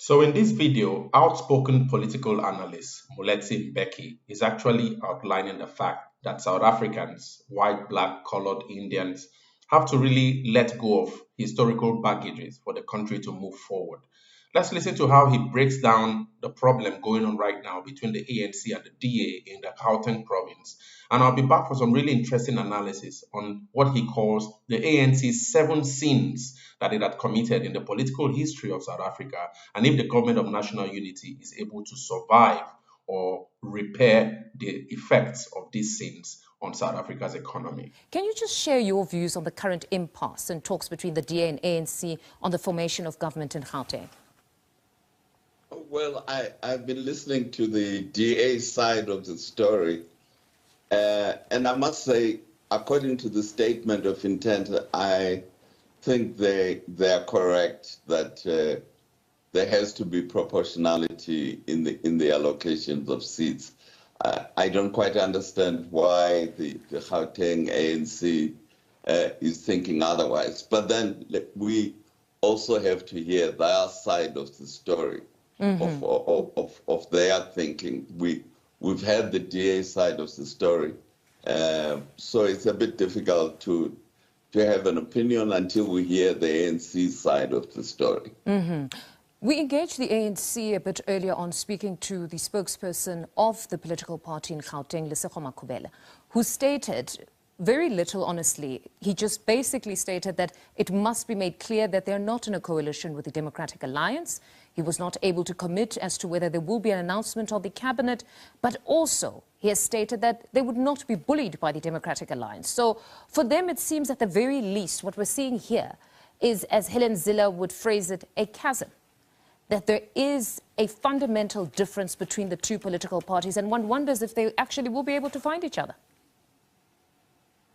So in this video, outspoken political analyst Moeletsi Mbeki is actually outlining the fact that South Africans, white, black, colored Indians, have to really let go of historical baggages for the country to move forward. Let's listen to how he breaks down the problem going on right now between the ANC and the DA in the Gauteng province. And I'll be back for some really interesting analysis on what he calls the ANC's 7 sins that it had committed in the political history of South Africa, and if the government of national unity is able to survive or repair the effects of these sins on South Africa's economy. Can you just share your views on the current impasse and talks between the DA and ANC on the formation of government in Gauteng? Well, I've been listening to the DA side of the story, and I must say, according to the statement of intent, I think they are correct that there has to be proportionality in the allocations of seats. I don't quite understand why the Gauteng ANC is thinking otherwise. But then we also have to hear their side of the story. Of their thinking. We've had the DA side of the story, so it's a bit difficult to have an opinion until we hear the ANC side of the story. We engaged the ANC a bit earlier on, speaking to the spokesperson of the political party in Gauteng, who stated very little, honestly. He just basically stated that it must be made clear that they're not in a coalition with the Democratic Alliance. He was not able to commit as to whether there will be an announcement of the cabinet, but also he has stated that they would not be bullied by the Democratic Alliance. So for them, it seems at the very least what we're seeing here is, as Helen Zille would phrase it, a chasm, that there is a fundamental difference between the two political parties, and one wonders if they actually will be able to find each other.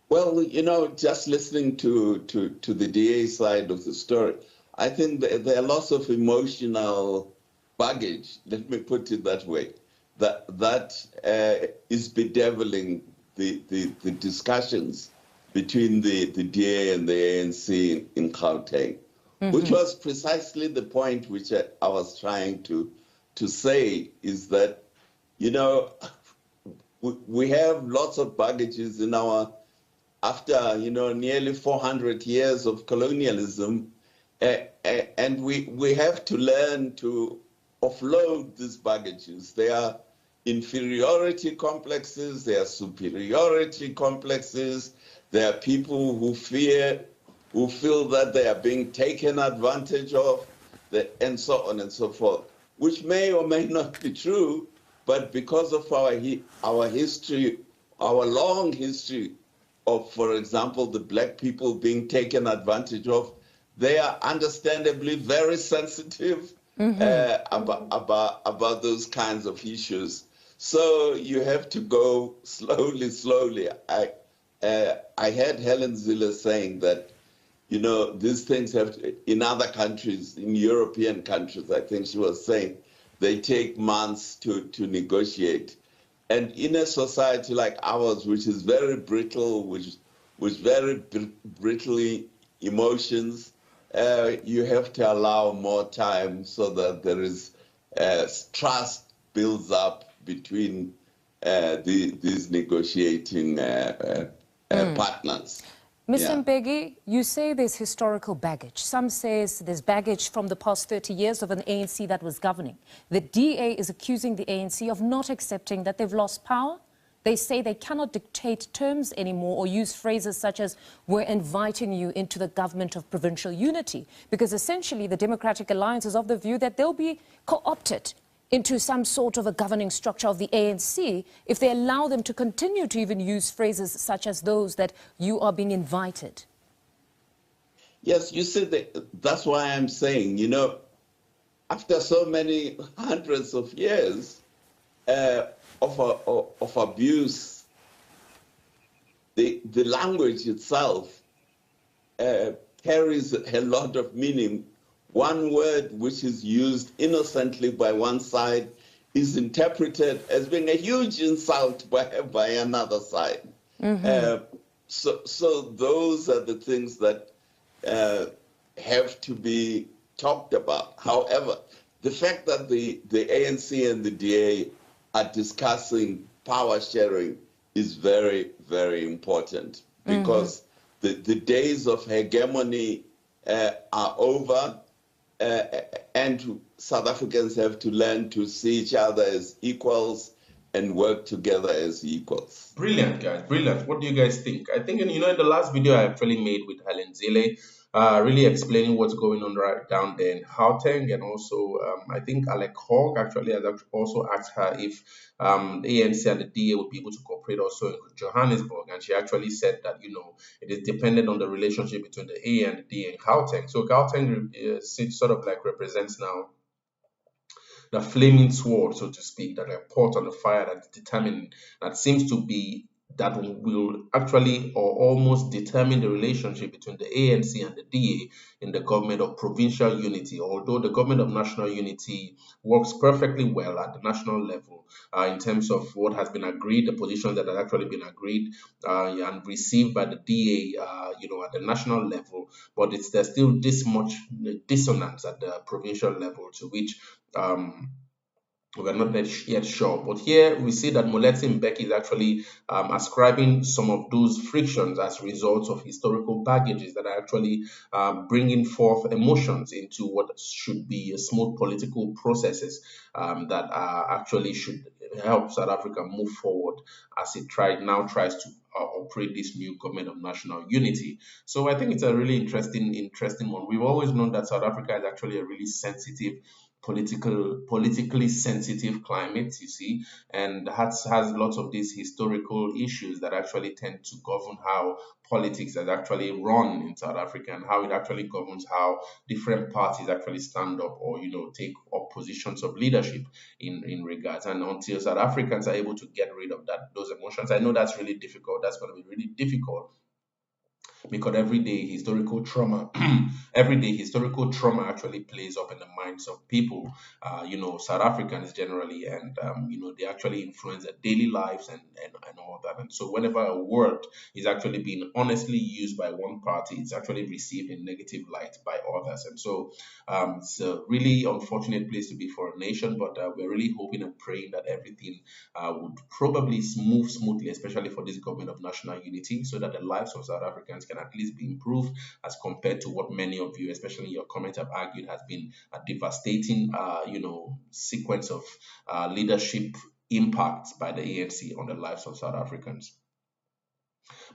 Well, you know, just listening to the DA side of the story, I think there are lots of emotional baggage, let me put it that way, that is bedeviling the discussions between the DA and the ANC in Gauteng, which was precisely the point which I was trying to say, is that, you know, we have lots of baggages in our, after, you know, nearly 400 years of colonialism, and we have to learn to offload these baggages. They are inferiority complexes, they are superiority complexes, there are people who feel that they are being taken advantage of, and so on and so forth, which may or may not be true, but because of our history, our long history of, for example, the black people being taken advantage of, they are understandably very sensitive about those kinds of issues. So you have to go slowly. I heard Helen Zille saying that, you know, these things have to, in other countries, in European countries, I think she was saying, they take months to negotiate. And in a society like ours, which is very brittle, which very brittly emotions, you have to allow more time so that there is trust builds up between these negotiating partners. Mr. Mbeki, you say there's historical baggage. Some say there's baggage from the past 30 years of an ANC that was governing. The DA is accusing the ANC of not accepting that they've lost power. They say they cannot dictate terms anymore or use phrases such as, we're inviting you into the government of provincial unity, because essentially the Democratic Alliance is of the view that they'll be co-opted into some sort of a governing structure of the ANC if they allow them to continue to even use phrases such as those that you are being invited. Yes, you see, that's why I'm saying, you know, after so many hundreds of years of abuse, the language itself carries a lot of meaning. One word which is used innocently by one side is interpreted as being a huge insult by another side. So those are the things that have to be talked about. However, the fact that the ANC and the DA are discussing power sharing is very, very important, because the days of hegemony are over, and South Africans have to learn to see each other as equals and work together as equals. Brilliant, guys. Brilliant. What do you guys think? I think, in the last video I actually made with Helen Zille, really explaining what's going on right down there in Gauteng, and also I think Alec Hogg actually has also asked her if the ANC and the DA would be able to cooperate also in Johannesburg, and she actually said that it is dependent on the relationship between the A and the DA in Gauteng. So Gauteng sort of like represents now the flaming sword, so to speak, that are poured on the fire that seems to be that will actually or almost determine the relationship between the ANC and the DA in the government of provincial unity. Although the government of national unity works perfectly well at the national level in terms of what has been agreed, the positions that have actually been agreed and received by the DA, at the national level, but there's still this much dissonance at the provincial level, to which we're not yet sure. But here we see that Moeletsi Mbeki is actually ascribing some of those frictions as results of historical baggages that are actually bringing forth emotions into what should be smooth political processes that actually should help South Africa move forward as it tries to operate this new government of national unity. So I think it's a really interesting one. We've always known that South Africa is actually a really sensitive politically sensitive climate, you see, and has lots of these historical issues that actually tend to govern how politics is actually run in South Africa, and how it actually governs how different parties actually stand up or take up positions of leadership in regards. And until South Africans are able to get rid of those emotions, I know that's really difficult. That's going to be really difficult, because everyday historical trauma actually plays up in the minds of people, South Africans generally, and they actually influence their daily lives and all that. And so whenever a word is actually being honestly used by one party, it's actually received in negative light by others. And so it's a really unfortunate place to be for a nation, but we're really hoping and praying that everything would probably move smoothly, especially for this government of national unity, so that the lives of South Africans can at least be improved as compared to what many of you, especially in your comments, have argued has been a devastating, sequence of leadership impacts by the ANC on the lives of South Africans.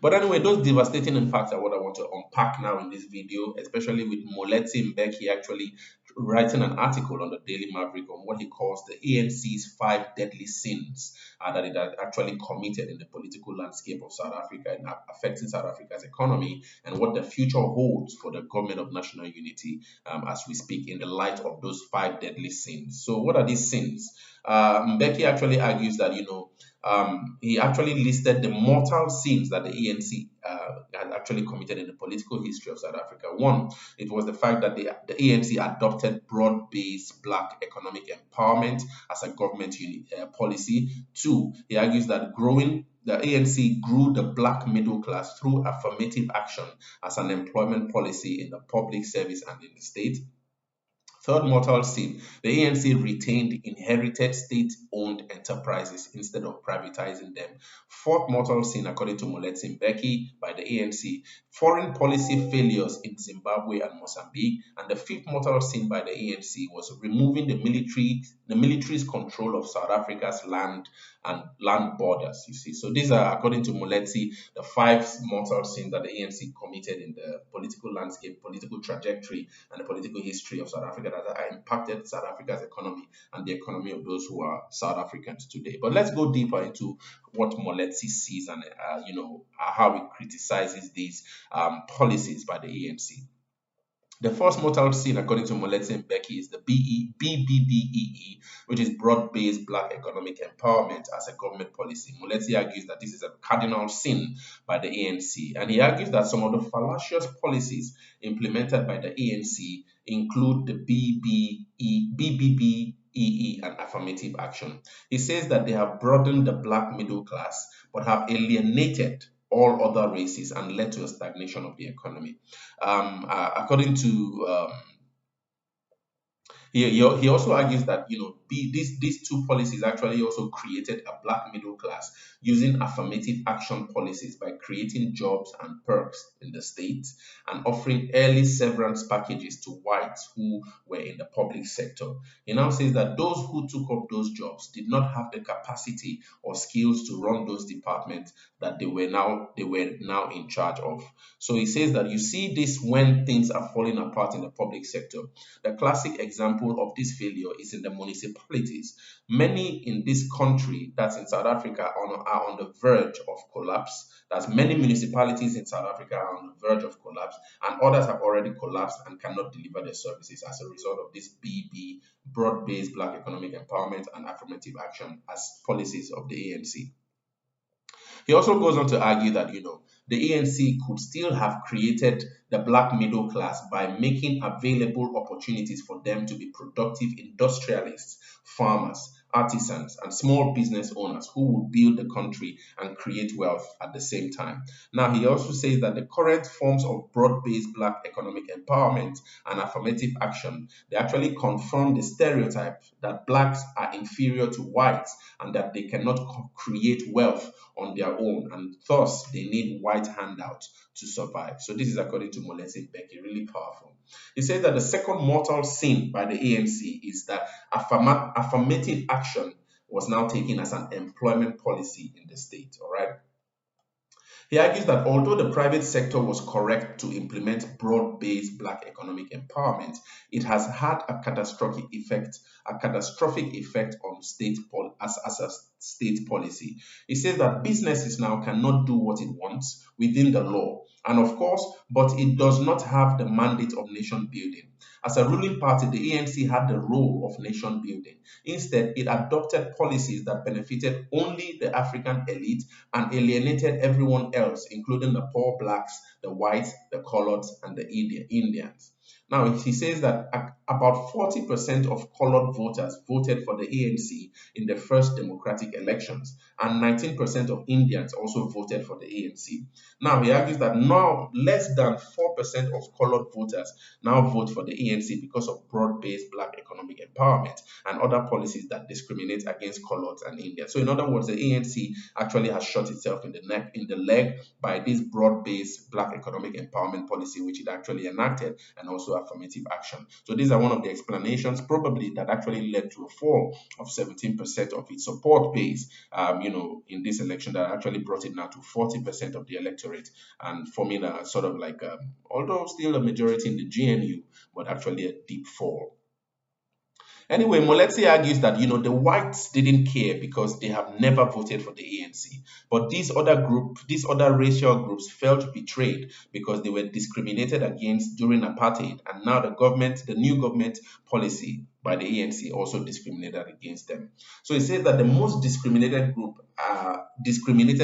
But anyway, those devastating impacts are what I want to unpack now in this video, especially with Moeletsi Mbeki actually writing an article on the Daily Maverick on what he calls the ANC's 5 deadly sins that it had actually committed in the political landscape of South Africa and affecting South Africa's economy, and what the future holds for the government of national unity as we speak, in the light of those 5 deadly sins. So what are these sins? Mbeki actually argues that, he actually listed the mortal sins that the ANC had actually committed in the political history of South Africa. One, it was the fact that the ANC adopted broad-based black economic empowerment as a government policy. Two, he argues that the ANC grew the black middle class through affirmative action as an employment policy in the public service and in the state. Third mortal sin, the ANC retained inherited state-owned enterprises instead of privatizing them. Fourth mortal sin, according to Moeletsi Mbeki, by the ANC, foreign policy failures in Zimbabwe and Mozambique. And the fifth mortal sin by the ANC was removing the military's control of South Africa's land and land borders, you see. So these are, according to Moeletsi, the 5 mortal sins that the ANC committed in the political landscape, political trajectory, and the political history of South Africa that impacted South Africa's economy and the economy of those who are South Africans today. But let's go deeper into what Moeletsi sees and how he criticizes these policies by the ANC. The first mortal sin, according to Moeletsi Mbeki, is the BBBEE, which is broad-based black economic empowerment as a government policy. Moeletsi argues that this is a cardinal sin by the ANC, and he argues that some of the fallacious policies implemented by the ANC include the BBBEE and affirmative action. He says that they have broadened the black middle class, but have alienated all other races and led to a stagnation of the economy. According to He also argues that these two policies actually also created a black middle class using affirmative action policies by creating jobs and perks in the state and offering early severance packages to whites who were in the public sector. He now says that those who took up those jobs did not have the capacity or skills to run those departments that they were now in charge of. So he says that you see this when things are falling apart in the public sector. The classic example of this failure is in the municipalities. Many in this country, that's in South Africa, are on the verge of collapse. That's many municipalities in South Africa are on the verge of collapse, and others have already collapsed and cannot deliver their services as a result of this BB, broad-based Black economic empowerment and affirmative action as policies of the ANC. He also goes on to argue that, the ANC could still have created the black middle class by making available opportunities for them to be productive industrialists, farmers, artisans, and small business owners who would build the country and create wealth at the same time. Now, he also says that the current forms of broad-based black economic empowerment and affirmative action, they actually confirm the stereotype that blacks are inferior to whites and that they cannot create wealth on their own, and thus they need white handouts to survive. So this is according to Moeletsi Mbeki, really powerful. He says that the second mortal sin by the ANC is that affirmative action was now taken as an employment policy in the state. All right. He argues that although the private sector was correct to implement broad-based black economic empowerment, it has had a catastrophic effect on as a state policy. He says that businesses now cannot do what it wants within the law, and of course, but it does not have the mandate of nation building. As a ruling party, the ANC had the role of nation building. Instead, it adopted policies that benefited only the African elite and alienated everyone else, including the poor blacks, the whites, the coloreds, and the Indians. Now, he says that about 40% of colored voters voted for the ANC in the first democratic elections, and 19% of Indians also voted for the ANC. Now, he argues that now less than 4% of colored voters now vote for the ANC because of broad-based black economic empowerment and other policies that discriminate against coloreds and Indians. So, in other words, the ANC actually has shot itself in the leg by this broad-based black economic empowerment policy, which it actually enacted, and also affirmative action. So these are one of the explanations probably that actually led to a fall of 17% of its support base, in this election, that actually brought it now to 40% of the electorate, and forming a sort of like, although still a majority in the GNU, but actually a deep fall. Anyway, Moeletsi argues that, the whites didn't care because they have never voted for the ANC. But these other racial groups felt betrayed because they were discriminated against during apartheid, and now the new government policy by the ANC also discriminated against them. So he says that the most discriminated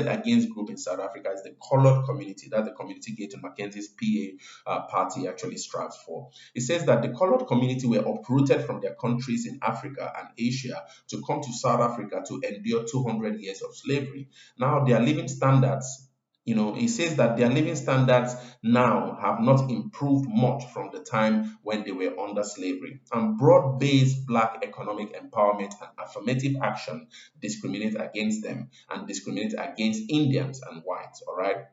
against group in South Africa is the colored community, that the community Gauteng Mackenzie's PA party actually strives for. He says that the colored community were uprooted from their countries in Africa and Asia to come to South Africa to endure 200 years of slavery. Now their living standards, he says that their living standards now have not improved much from the time when they were under slavery. And broad-based black economic empowerment and affirmative action discriminate against them and discriminate against Indians and whites, all right?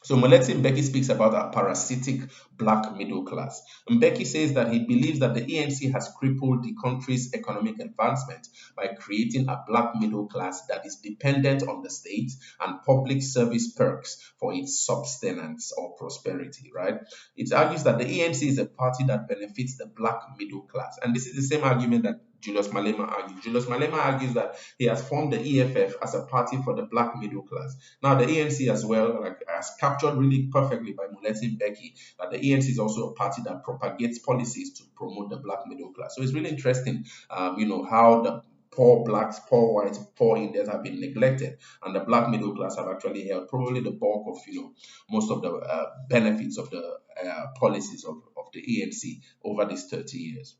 So Moeletsi Mbeki speaks about a parasitic black middle class. Mbeki says that he believes that the ANC has crippled the country's economic advancement by creating a black middle class that is dependent on the state and public service perks for its subsistence or prosperity, right? It argues that the ANC is a party that benefits the black middle class. And this is the same argument that Julius Malema argues. Julius Malema argues that he has formed the EFF as a party for the black middle class. Now, the ANC as well, has captured really perfectly by Moeletsi Mbeki, that the ANC is also a party that propagates policies to promote the black middle class. So it's really interesting, how the poor blacks, poor whites, poor Indians have been neglected, and the black middle class have actually held probably the bulk of, most of the benefits of the policies of the ANC over these 30 years.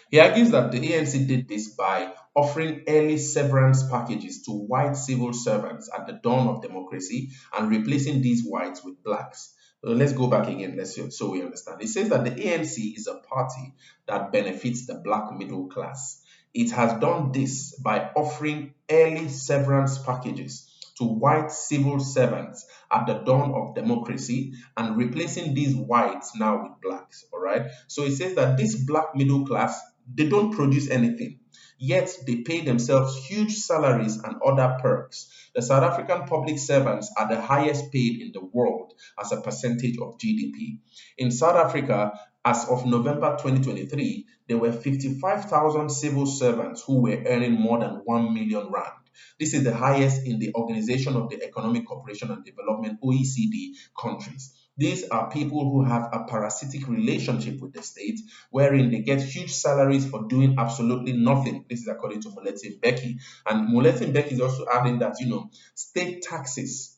He argues that the ANC did this by offering early severance packages to white civil servants at the dawn of democracy and replacing these whites with blacks. Let's go back again. So we understand. It says that the ANC is a party that benefits the black middle class. It has done this by offering early severance packages to white civil servants at the dawn of democracy and replacing these whites now with blacks. All right. So it says that this black middle class, they don't produce anything, yet they pay themselves huge salaries and other perks. The South African public servants are the highest paid in the world as a percentage of GDP. In South Africa, as of November 2023, there were 55,000 civil servants who were earning more than 1 million rand. This is the highest in the Organization of the Economic Cooperation and Development (OECD) countries. These are people who have a parasitic relationship with the state, wherein they get huge salaries for doing absolutely nothing. This is according to Moeletsi Mbeki. And Moeletsi Mbeki is also adding that, state taxes.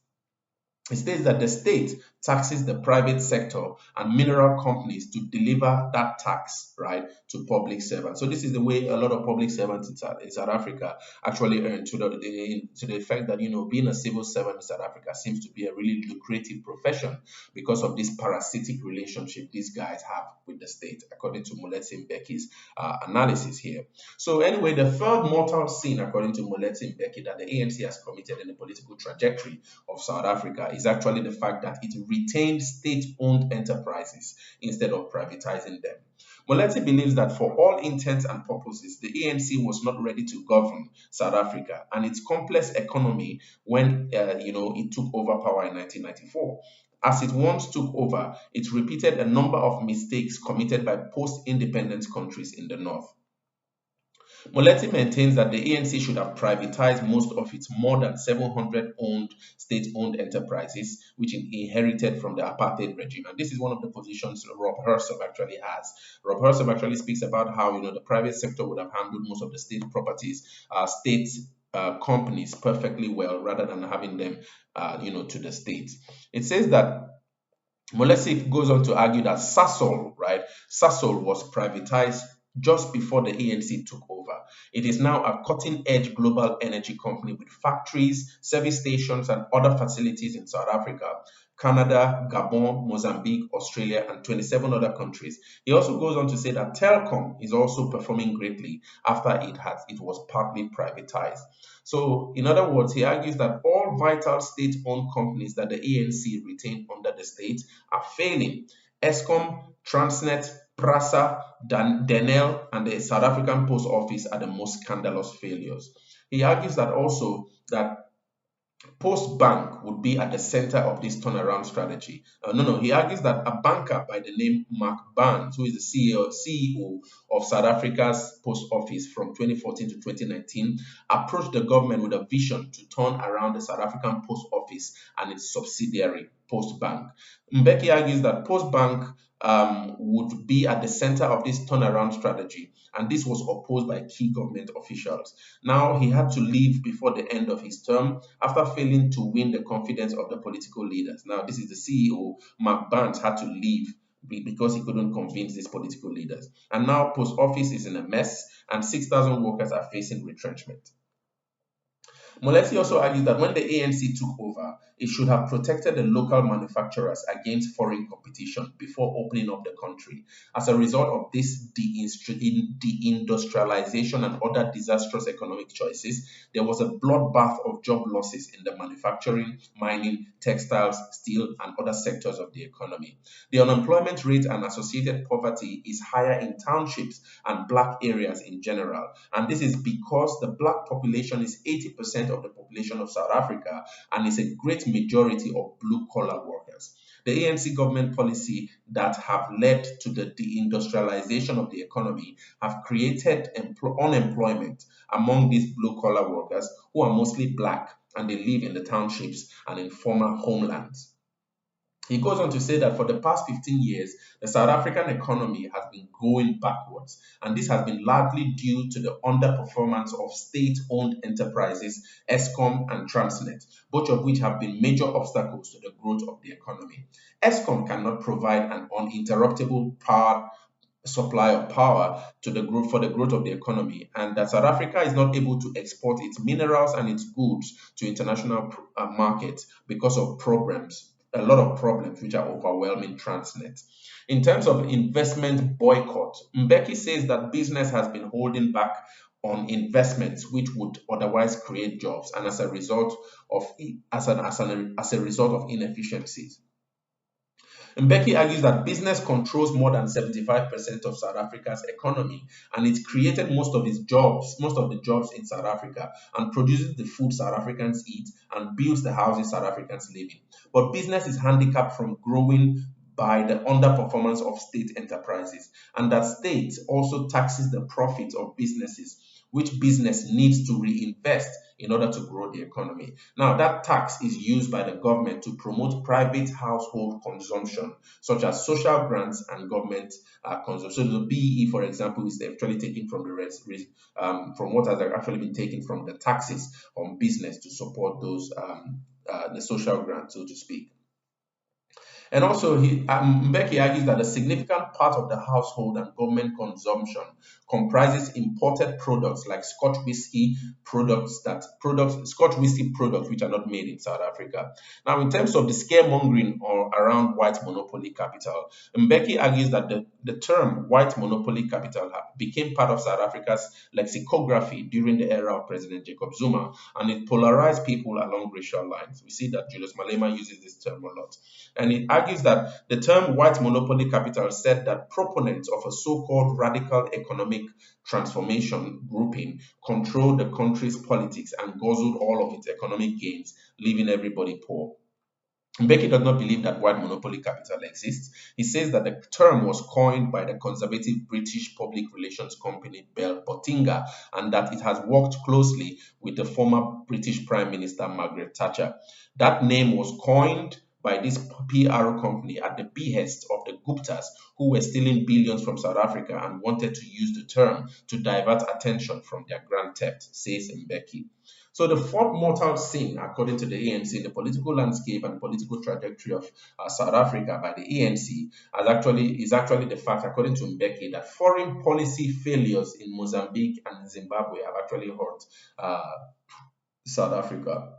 It states that the state taxes the private sector and mineral companies to deliver that tax, right, to public servants. So this is the way a lot of public servants in South Africa actually earn, to the effect that, being a civil servant in South Africa seems to be a really lucrative profession because of this parasitic relationship these guys have with the state, according to Moeletsi Mbeki's analysis here. So anyway, the third mortal sin, according to Moeletsi Mbeki, that the ANC has committed in the political trajectory of South Africa is actually the fact that it retained state-owned enterprises instead of privatizing them. Moeletsi believes that for all intents and purposes, the ANC was not ready to govern South Africa and its complex economy when it took over power in 1994. As it once took over, it repeated a number of mistakes committed by post-independence countries in the north. Moeletsi maintains that the ANC should have privatized most of its more than 700 state-owned enterprises, which it inherited from the apartheid regime. And this is one of the positions Rob Hersov actually has. Rob Hersov actually speaks about how the private sector would have handled most of the state properties, state companies perfectly well, rather than having them, to the states. It says that Moeletsi goes on to argue that Sasol, right? Sasol was privatized just before the ANC took over. It is now a cutting-edge global energy company with factories, service stations, and other facilities in South Africa, Canada, Gabon, Mozambique, Australia, and 27 other countries. He also goes on to say that Telkom is also performing greatly after it was partly privatized. So, in other words, he argues that all vital state-owned companies that the ANC retained under the state are failing. Eskom, Transnet, Prasa, Denel, and the South African Post Office are the most scandalous failures. He argues that also that Post Bank would be at the center of this turnaround strategy. He argues that a banker by the name Mark Barnes, who is the CEO of South Africa's Post Office from 2014 to 2019, approached the government with a vision to turn around the South African Post Office and its subsidiary, Post Bank. Mbeki argues that Post Bank would be at the center of this turnaround strategy, and this was opposed by key government officials. Now, he had to leave before the end of his term after failing to win the confidence of the political leaders. Now, this is the CEO, Mark Barnes, had to leave because he couldn't convince these political leaders. And now, Post Office is in a mess, and 6,000 workers are facing retrenchment. Moeletsi also argues that when the ANC took over, it should have protected the local manufacturers against foreign competition before opening up the country. As a result of this deindustrialization and other disastrous economic choices, there was a bloodbath of job losses in the manufacturing, mining, textiles, steel, and other sectors of the economy. The unemployment rate and associated poverty is higher in townships and black areas in general, and this is because the black population is 80% of the population of South Africa and is a great majority of blue-collar workers. The ANC government policy that have led to the deindustrialization of the economy have created unemployment among these blue-collar workers who are mostly black and they live in the townships and in former homelands. He goes on to say that for the past 15 years, the South African economy has been going backwards, and this has been largely due to the underperformance of state-owned enterprises, Eskom and Transnet, both of which have been major obstacles to the growth of the economy. Eskom cannot provide an uninterruptible power supply of power to the growth for the growth of the economy, and that South Africa is not able to export its minerals and its goods to international markets because of problems a lot of problems which are overwhelming Transnet. In terms of investment boycott, Mbeki says that business has been holding back on investments which would otherwise create jobs, and as a result of as a result of inefficiencies. Mbeki argues that business controls more than 75% of South Africa's economy, and it created most of the jobs in South Africa, and produces the food South Africans eat and builds the houses South Africans live in. But business is handicapped from growing by the underperformance of state enterprises, and that state also taxes the profits of businesses, which business needs to reinvest in order to grow the economy. Now, that tax is used by the government to promote private household consumption, such as social grants and government consumption. So the BE, for example, is actually taken from from what has actually been taken from the taxes on business to support those the social grants, so to speak. And also, Mbeki argues that a significant part of the household and government consumption comprises imported products like Scotch whiskey products which are not made in South Africa. Now, in terms of the scaremongering or around white monopoly capital, Mbeki argues that the term white monopoly capital became part of South Africa's lexicography during the era of President Jacob Zuma, and it polarized people along racial lines. We see that Julius Malema uses this term a lot. And it argues that the term white monopoly capital said that proponents of a so-called radical economic transformation grouping controlled the country's politics and guzzled all of its economic gains, leaving everybody poor. Mbeki does not believe that white monopoly capital exists. He says that the term was coined by the conservative British public relations company Bell Bottinger, and that it has worked closely with the former British Prime Minister Margaret Thatcher. That name was coined by this PR company at the behest of the Guptas, who were stealing billions from South Africa and wanted to use the term to divert attention from their grand theft, says Mbeki. So the fourth mortal sin, according to the ANC, in the political landscape and political trajectory of South Africa by the ANC, is actually the fact, according to Mbeki, that foreign policy failures in Mozambique and Zimbabwe have actually hurt South Africa.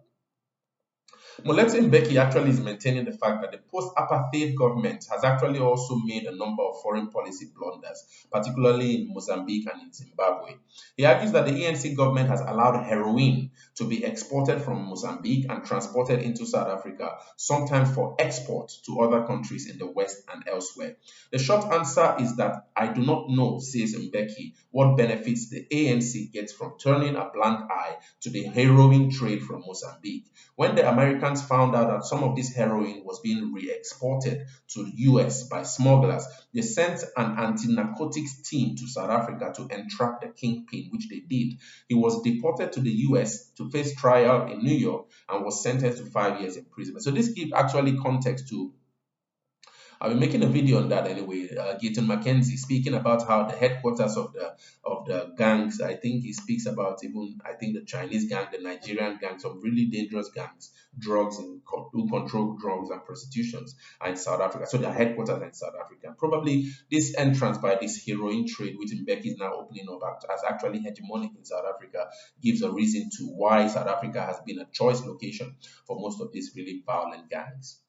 Moeletsi Mbeki actually is maintaining the fact that the post-apartheid government has actually also made a number of foreign policy blunders, particularly in Mozambique and in Zimbabwe. He argues that the ANC government has allowed heroin to be exported from Mozambique and transported into South Africa, sometimes for export to other countries in the West and elsewhere. The short answer is that I do not know, says Mbeki, what benefits the ANC gets from turning a blind eye to the heroin trade from Mozambique. When the Americans found out that some of this heroin was being re-exported to the US by smugglers, they sent an anti-narcotics team to South Africa to entrap the kingpin, which they did. He was deported to the US to face trial in New York and was sentenced to 5 years imprisonment. So this gives actually context to I've been making a video on that anyway. Gauteng Mackenzie speaking about how the headquarters of the gangs. I think he speaks about even the Chinese gang, the Nigerian gang, some really dangerous gangs, who control drugs and prostitutions are in South Africa. So their headquarters are in South Africa. And probably this entrance by this heroin trade, which Mbeki is now opening up as actually hegemonic in South Africa, gives a reason to why South Africa has been a choice location for most of these really violent gangs.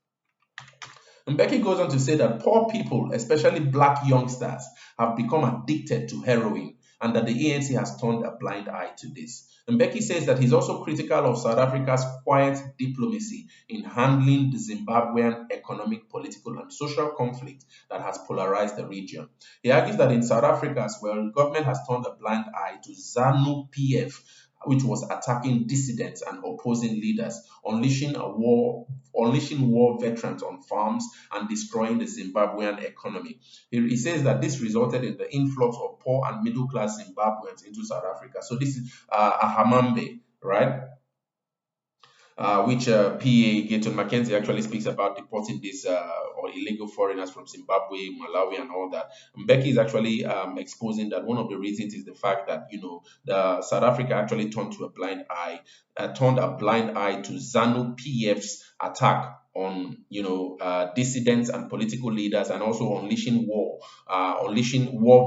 Mbeki goes on to say that poor people, especially black youngsters, have become addicted to heroin and that the ANC has turned a blind eye to this. Mbeki says that he's also critical of South Africa's quiet diplomacy in handling the Zimbabwean economic, political, and social conflict that has polarized the region. He argues that in South Africa as well, the government has turned a blind eye to ZANU-PF, which was attacking dissidents and opposing leaders, unleashing war veterans on farms and destroying the Zimbabwean economy. He says that this resulted in the influx of poor and middle-class Zimbabweans into South Africa. So this is Ahamambe, right? Which PA Gauteng Mackenzie actually speaks about deporting these or illegal foreigners from Zimbabwe, Malawi, and all that. Mbeki is actually exposing that one of the reasons is the fact that the South Africa actually turned a blind eye to ZANU-PF's attack on dissidents and political leaders, and also unleashing war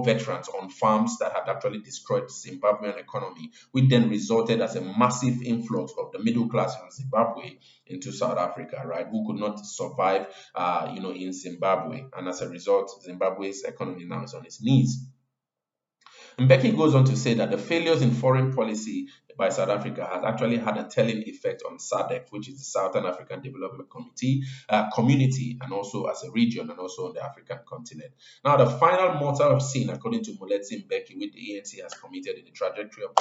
veterans on farms that had actually destroyed Zimbabwean economy, which then resulted as a massive influx of the middle class in Zimbabwe into South Africa, right? Who could not survive, in Zimbabwe, and as a result, Zimbabwe's economy now is on its knees. Mbeki goes on to say that the failures in foreign policy by South Africa has actually had a telling effect on SADC, which is the Southern African Development Community, and also as a region, and also on the African continent. Now, the final mortal sin, according to Moeletsi Mbeki, which the ANC has committed in the trajectory of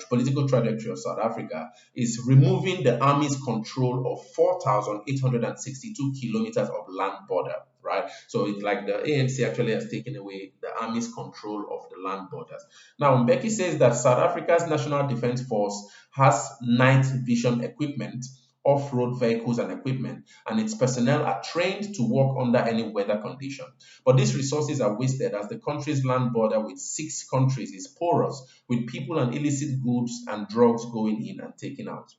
political trajectory of South Africa, is removing the army's control of 4,862 kilometers of land border. Right, so it's like the ANC actually has taken away the army's control of the land borders. Now, Mbeki says that South Africa's National Defense Force has night vision equipment, off-road vehicles and equipment, and its personnel are trained to work under any weather condition. But these resources are wasted as the country's land border with 6 countries is porous, with people and illicit goods and drugs going in and taken out.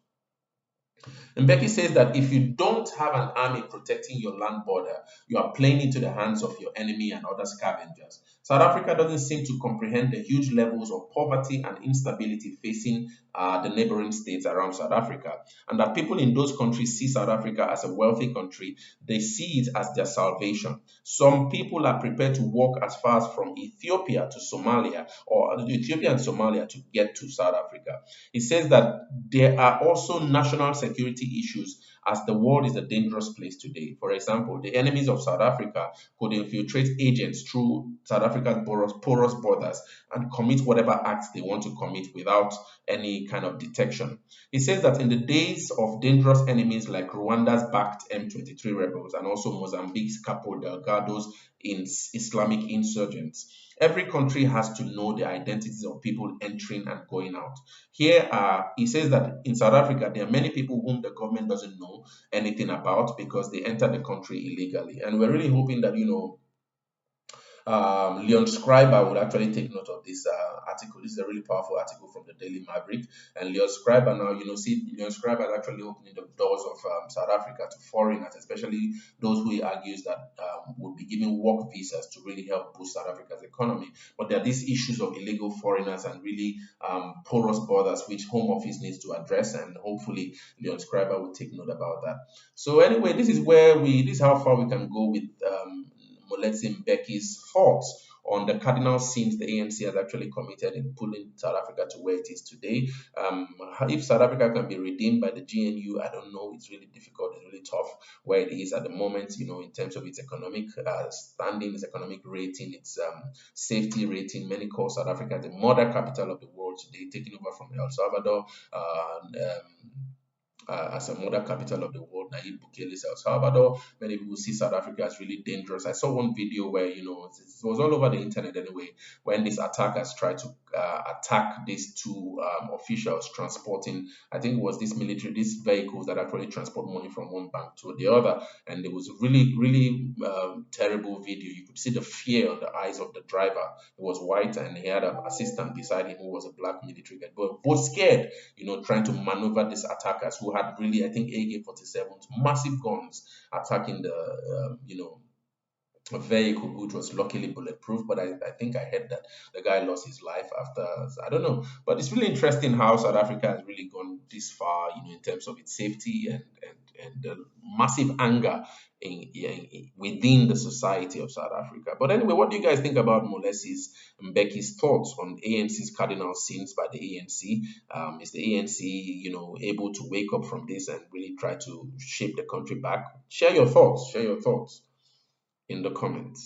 Mbeki says that if you don't have an army protecting your land border, you are playing into the hands of your enemy and other scavengers. South Africa doesn't seem to comprehend the huge levels of poverty and instability facing the neighboring states around South Africa, and that people in those countries see South Africa as a wealthy country. They see it as their salvation. Some people are prepared to walk as far as from Ethiopia to Somalia, or Ethiopia and Somalia, to get to South Africa. He says that there are also national security issues, as the world is a dangerous place today. For example, the enemies of South Africa could infiltrate agents through South Africa's porous borders and commit whatever acts they want to commit without any kind of detection. He says that in the days of dangerous enemies like Rwanda's backed M23 rebels and also Mozambique's Capo Delgado's Islamic insurgents, every country has to know the identities of people entering and going out. He says that in South Africa, there are many people whom the government doesn't know anything about because they entered the country illegally. And we're really hoping that, Leon Scriber would actually take note of this article. This is a really powerful article from the Daily Maverick. And Leon Scriber now, Leon Scriber is actually opening the doors of South Africa to foreigners, especially those who he argues that would be given work visas to really help boost South Africa's economy. But there are these issues of illegal foreigners and really porous borders, which Home Office needs to address, and hopefully Leon Scriber will take note about that. So anyway, this is how far we can go with Moeletsi Mbeki's thoughts on the cardinal sins the ANC has actually committed in pulling South Africa to where it is today. If South Africa can be redeemed by the GNU, I don't know. It's really difficult. It's really tough where it is at the moment, in terms of its economic standing, its economic rating, its safety rating. Many call South Africa the mother capital of the world today, taking over from El Salvador. As a mother capital of the world, Nayib Bukele's El Salvador. Many people see South Africa as really dangerous. I saw one video where, it was all over the internet anyway, when these attackers tried to attack these 2 officials transporting, I think it was these vehicles that actually transport money from one bank to the other. And there was a really, really terrible video. You could see the fear on the eyes of the driver. He was white and he had an assistant beside him who was a black military guy. But both scared, trying to maneuver these attackers who had really, I think, AK-47s, massive guns, attacking the, a vehicle which was luckily bulletproof. But I think I heard that the guy lost his life after. I don't know. But it's really interesting how South Africa has really gone this far, in terms of its safety and the massive anger within the society of South Africa. But anyway, what do you guys think about Moeletsi Mbeki's thoughts on ANC's cardinal sins by the ANC? Is the ANC, able to wake up from this and really try to shape the country back? Share your thoughts in the comments.